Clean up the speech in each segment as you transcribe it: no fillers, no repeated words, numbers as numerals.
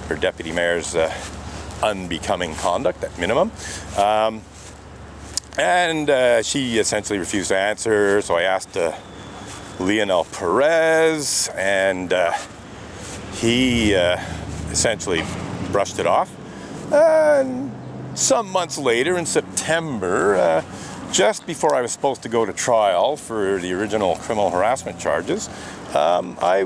her deputy mayor's unbecoming conduct at minimum. And she essentially refused to answer, so I asked Leonel Perez, and he essentially brushed it off. And some months later, in September, just before I was supposed to go to trial for the original criminal harassment charges, I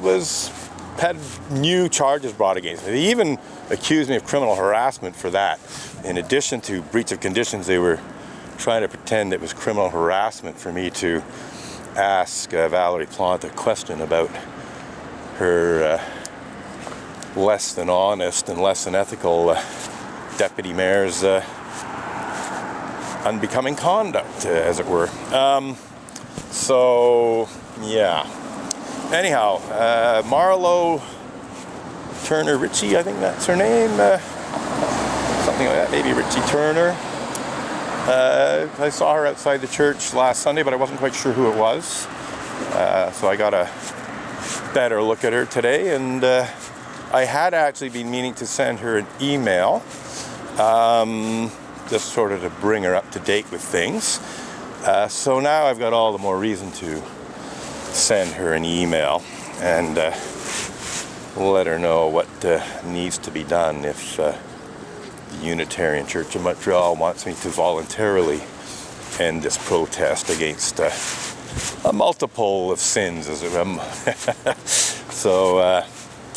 had new charges brought against me. They even accused me of criminal harassment for that. In addition to breach of conditions, they were trying to pretend it was criminal harassment for me to ask Valerie Plante a question about her less than honest and less than ethical deputy mayor's unbecoming conduct, as it were. So, yeah. Anyhow, Marlo Turner Ritchie, I think that's her name. Something like that, maybe Ritchie Turner. I saw her outside the church last Sunday, but I wasn't quite sure who it was. So I got a better look at her today, and I had actually been meaning to send her an email, just sort of to bring her up to date with things. So now I've got all the more reason to send her an email and let her know what needs to be done if the Unitarian Church of Montreal wants me to voluntarily end this protest against a multiple of sins, as it were. So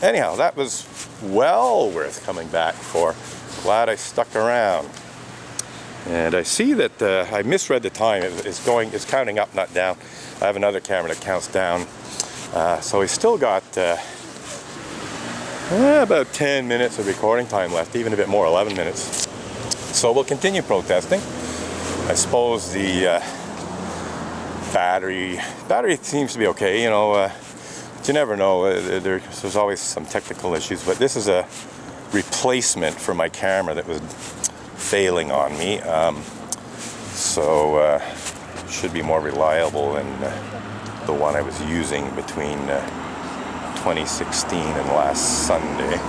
anyhow, that was well worth coming back for. Glad I stuck around. And I see that I misread the time. It's counting up, not down. I have another camera that counts down. So we still got about 10 minutes of recording time left, even a bit more, 11 minutes. So we'll continue protesting. I suppose the battery seems to be okay, you know, but you never know. There's always some technical issues, but this is a replacement for my camera that was failing on me. So should be more reliable than the one I was using between 2016 and last Sunday.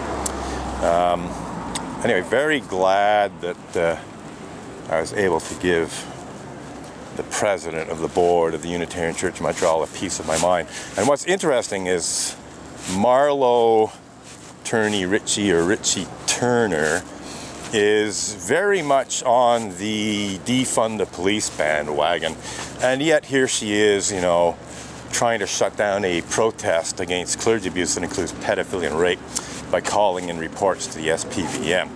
Anyway, very glad that I was able to give the president of the board of the Unitarian Church of Montreal a piece of my mind. And what's interesting is Marlo Turney Ritchie, or Ritchie Turner, is very much on the defund the police bandwagon, and yet here she is, you know, trying to shut down a protest against clergy abuse that includes pedophilia and rape by calling in reports to the SPVM.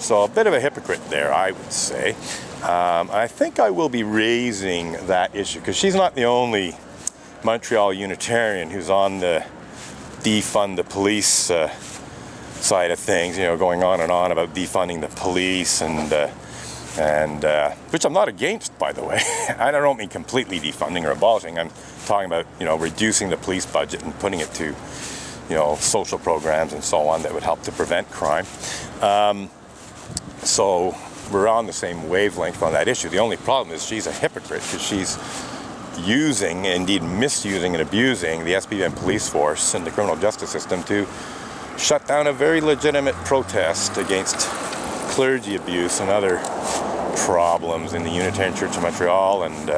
So a bit of a hypocrite there, I would say. I think I will be raising that issue, because she's not the only Montreal Unitarian who's on the defund the police side of things, you know, going on and on about defunding the police, and which I'm not against, by the way. I don't mean completely defunding or abolishing. I'm talking about, you know, reducing the police budget and putting it to, you know, social programs and so on that would help to prevent crime. So we're on the same wavelength on that issue. The only problem is she's a hypocrite, because she's using, indeed misusing and abusing the SPVM police force and the criminal justice system to shut down a very legitimate protest against clergy abuse and other problems in the Unitarian Church of Montreal and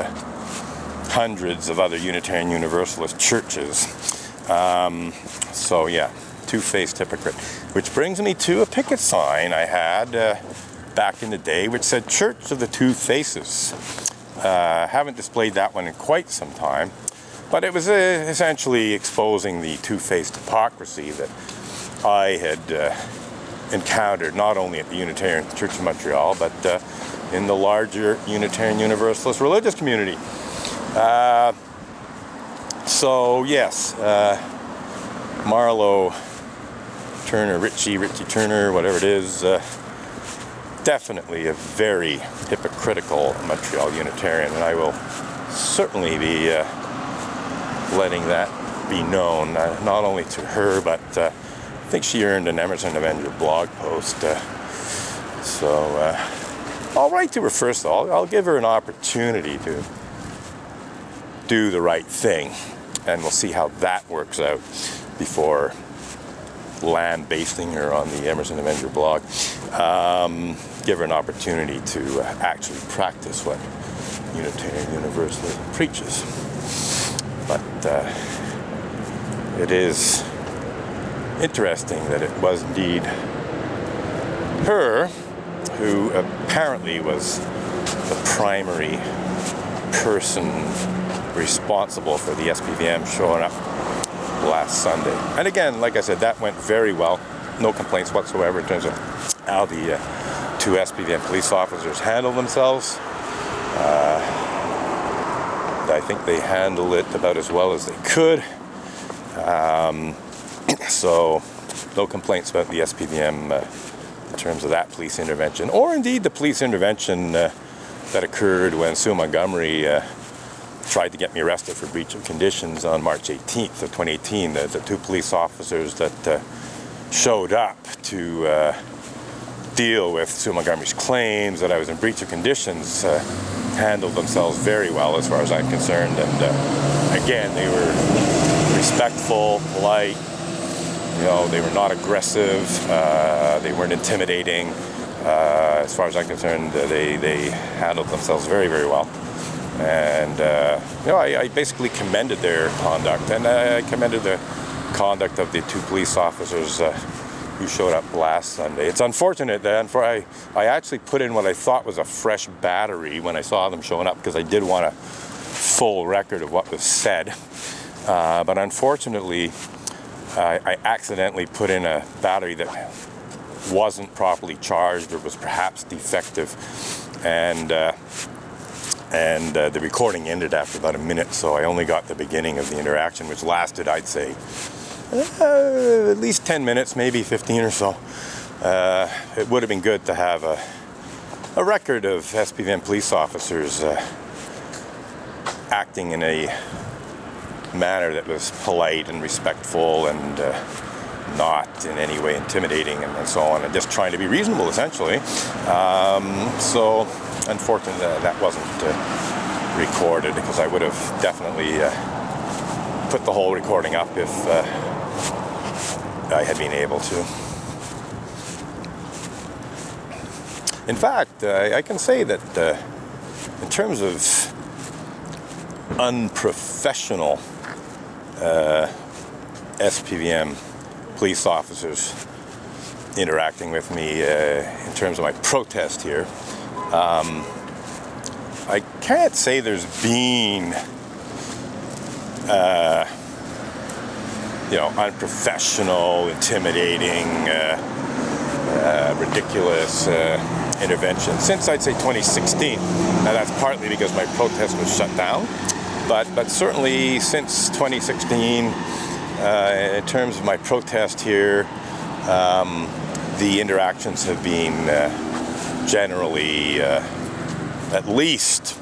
hundreds of other Unitarian Universalist churches. So yeah, two-faced hypocrite. Which brings me to a picket sign I had back in the day which said Church of the Two Faces. Haven't displayed that one in quite some time, but it was essentially exposing the two-faced hypocrisy that I had encountered not only at the Unitarian Church of Montreal, but in the larger Unitarian Universalist religious community. So yes, Marlo Turner, Ritchie Turner, whatever it is, definitely a very hypocritical Montreal Unitarian, and I will certainly be letting that be known, not only to her, but I think she earned an Emerson Avenger blog post. So I'll write to her first, though. I'll give her an opportunity to do the right thing, and we'll see how that works out before land-basting her on the Emerson Avenger blog, give her an opportunity to actually practice what Unitarian Universalism preaches. But it is interesting that it was indeed her who apparently was the primary person responsible for the SPVM showing up last Sunday. And again, like I said, that went very well. No complaints whatsoever in terms of how the two SPVM police officers handled themselves. I think they handled it about as well as they could. So no complaints about the SPVM in terms of that police intervention, or indeed the police intervention that occurred when Sue Montgomery tried to get me arrested for breach of conditions on March 18th of 2018. The two police officers that showed up to deal with Sue Montgomery's claims that I was in breach of conditions handled themselves very well as far as I'm concerned. And again, they were respectful, polite. You know, they were not aggressive. They weren't intimidating. As far as I'm concerned, they handled themselves very, very well. And you know, I basically commended their conduct, and I commended the conduct of the two police officers who showed up last Sunday. It's unfortunate that I actually put in what I thought was a fresh battery when I saw them showing up, because I did want a full record of what was said. But unfortunately, I accidentally put in a battery that wasn't properly charged or was perhaps defective, and the recording ended after about a minute, so I only got the beginning of the interaction, which lasted, I'd say, at least 10 minutes, maybe 15 or so. It would have been good to have a record of SPVM police officers acting in a manner that was polite and respectful and not in any way intimidating and so on, and just trying to be reasonable, essentially. So unfortunately that wasn't recorded, because I would have definitely put the whole recording up if I had been able to. In fact, I can say that in terms of unprofessional SPVM police officers interacting with me in terms of my protest here, I can't say there's been unprofessional, intimidating, ridiculous intervention since, I'd say, 2016. Now that's partly because my protest was shut down, but certainly since 2016, in terms of my protest here, the interactions have been generally at least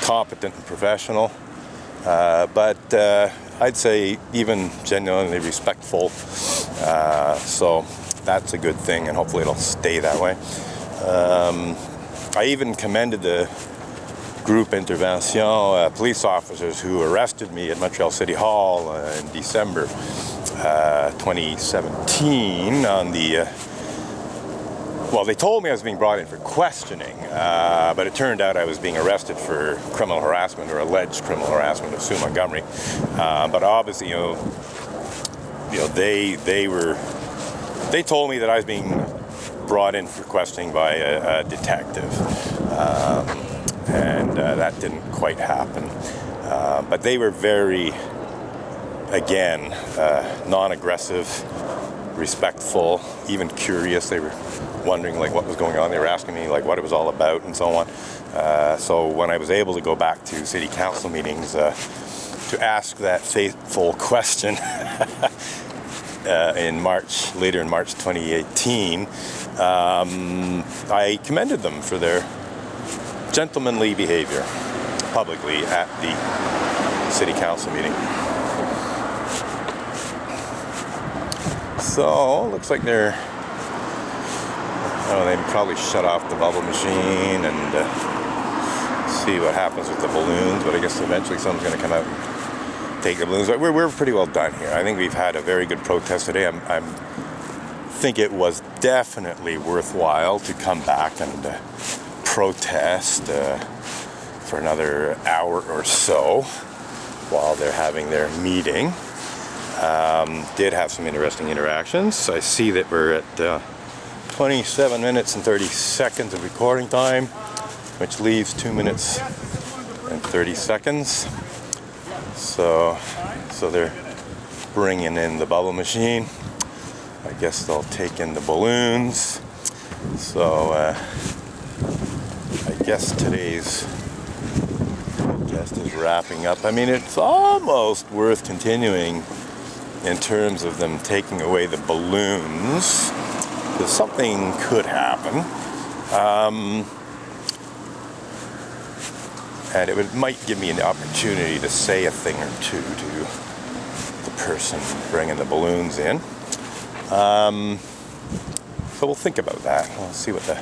competent and professional, but I'd say even genuinely respectful. So that's a good thing, and hopefully it'll stay that way. I even commended the group intervention police officers who arrested me at Montreal City Hall in December 2017 on the well, they told me I was being brought in for questioning, but it turned out I was being arrested for criminal harassment, or alleged criminal harassment of Sue Montgomery. But obviously, they told me that I was being brought in for questioning by a detective, and that didn't quite happen. But they were very, again, non-aggressive, respectful, even curious. They were wondering like what was going on. They were asking me like what it was all about and so on. So when I was able to go back to city council meetings to ask that fateful question later in March 2018, I commended them for their gentlemanly behavior publicly at the city council meeting. So looks like they probably shut off the bubble machine and see what happens with the balloons, but I guess eventually someone's going to come out and take the balloons. But we're pretty well done here. I think we've had a very good protest today. I'm think it was definitely worthwhile to come back and protest for another hour or so while they're having their meeting. Did have some interesting interactions. I see that we're at 27 minutes and 30 seconds of recording time, which leaves 2 minutes and 30 seconds. So they're bringing in the bubble machine. I guess they'll take in the balloons. So I guess today's protest is wrapping up. I mean, it's almost worth continuing in terms of them taking away the balloons, because something could happen. And it might give me an opportunity to say a thing or two to the person bringing the balloons in. So we'll think about that. We'll see what the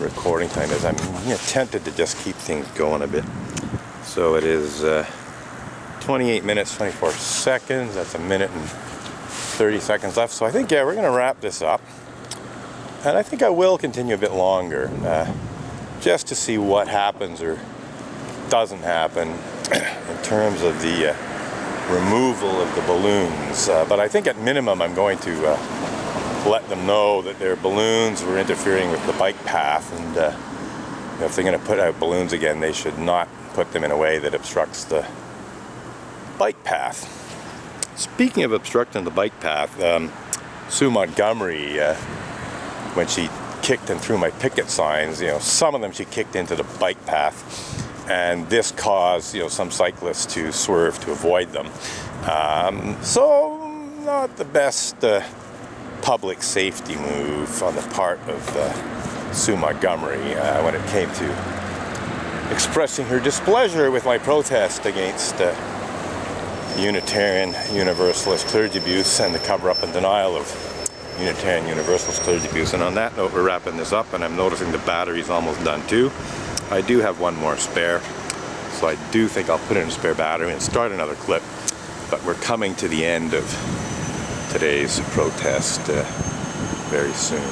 recording time is. I'm tempted to just keep things going a bit. So it is 28 minutes, 24 seconds. That's a minute and 30 seconds left. So I think, we're going to wrap this up. And I think I will continue a bit longer, just to see what happens or doesn't happen in terms of the removal of the balloons. But I think at minimum I'm going to let them know that their balloons were interfering with the bike path, and if they're going to put out balloons again, they should not put them in a way that obstructs the bike path. Speaking of obstructing the bike path, Sue Montgomery, when she kicked and threw my picket signs, some of them she kicked into the bike path, and this caused, some cyclists to swerve to avoid them. So not the best public safety move on the part of Sue Montgomery when it came to expressing her displeasure with my protest against Unitarian Universalist clergy abuse and the cover-up and denial of Unitarian Universalist clergy abuse. And on that note, we're wrapping this up, and I'm noticing the battery's almost done too. I do have one more spare, so I do think I'll put in a spare battery and start another clip. But we're coming to the end of today's protest very soon.